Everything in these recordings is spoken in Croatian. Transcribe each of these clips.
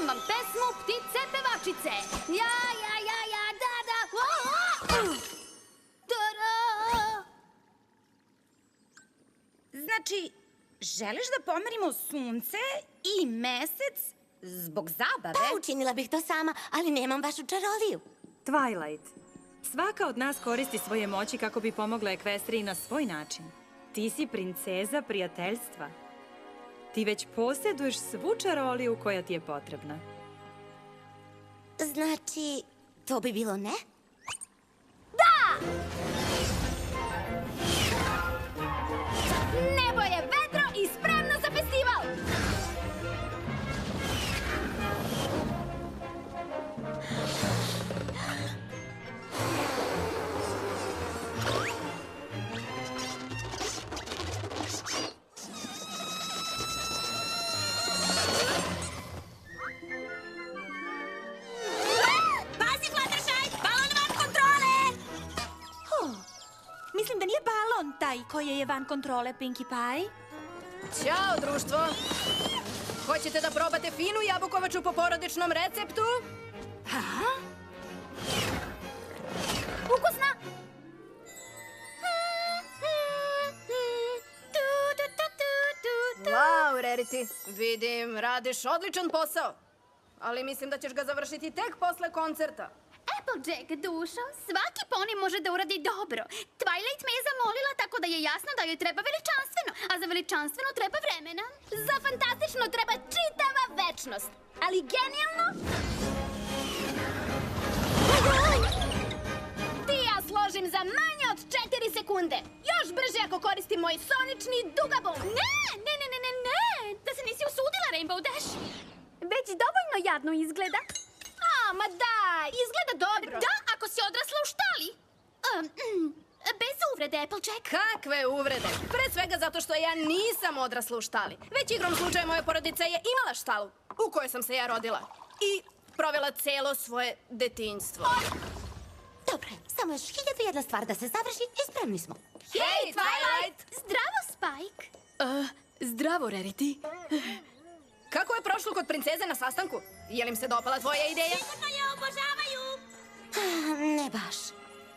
Predstavljam vam pesmu Ptice pevačice. Ja, da, da. Da-da. Znači, želiš da pomerimo sunce i mesec zbog zabave? Pa, učinila bih to sama, ali nemam vašu čaroliju. Twilight, svaka od nas koristi svoje moći kako bi pomogla Ekvestriji na svoj način. Ti si princeza prijateljstva. Ti već posjeduješ svu čaroliju koja ti je potrebna. Znači, to bi bilo ne? Da! Nebo je vedro i spremno za festival! Pazi, Fluttershy! Balon van kontrole! Mislim da nije balon taj koji je van kontrole, Pinkie Pie. Ćao, društvo! Hoćete da probate finu jabukovaču po porodičnom receptu? Ukusna! Wow, Rarity, vidim, radiš odličan posao. Ali mislim da ćeš ga završiti tek posle koncerta. Applejack, dušo, svaki poni može da uradi dobro. Twilight me je zamolila tako da je jasno da joj treba veličanstveno, a za veličanstveno treba vremena. Za fantastično treba čitava večnost. Ali genijalno? Ti ja složim za manje od 4 sekunde. Još brže ako koristim moj sonični dugabum. Ne! Da se nisi usudila, Rainbow Dash. Već dovoljno jadno izgleda. Ma daj, izgleda dobro. Da, ako si odrasla u štali. Bez uvrede, Applejack. Kakve uvrede? Pre svega zato što ja nisam odrasla u štali. Već igrom slučaja moja porodica je imala štalu u kojoj sam se ja rodila. I provela celo svoje detinjstvo. Dobro, samo još 1001 stvar da se završi i spremni smo. Hej, Twilight! Zdravo, Spike. Zdravo, Rarity. Kako je prošlo kod princeze na sastanku? Je li im se dopala tvoja ideja? Sigurno je obožavaju! Ne baš.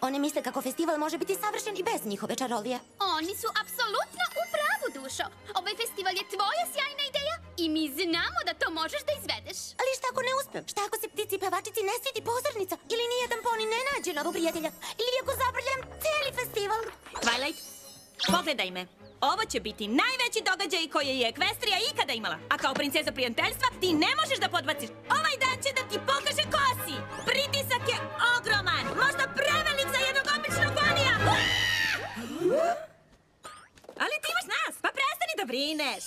Oni misle kako festival može biti savršen i bez njihove čarolije. Oni su apsolutno u pravu, dušo. Ovaj festival je tvoja sjajna ideja i mi znamo da to možeš da izvedeš. Ali šta ako ne uspem? Šta ako se ptici pevačici ne svidi pozornica? Ili nijedan poni ne nađe novog prijatelja? Ili ako zabrljam cijeli festival? Twilight, pogledaj me. Ovo će biti najveći događaj koji je Ekvestrija ikada imala. A kao princeza prijateljstva ti ne možeš da podbaciš. Ovaj dan će da ti pokaže kosi. Pritisak je ogroman. Možda prevelik za jednog običnog ponija. Ali ti imaš nas, pa prestani da brineš.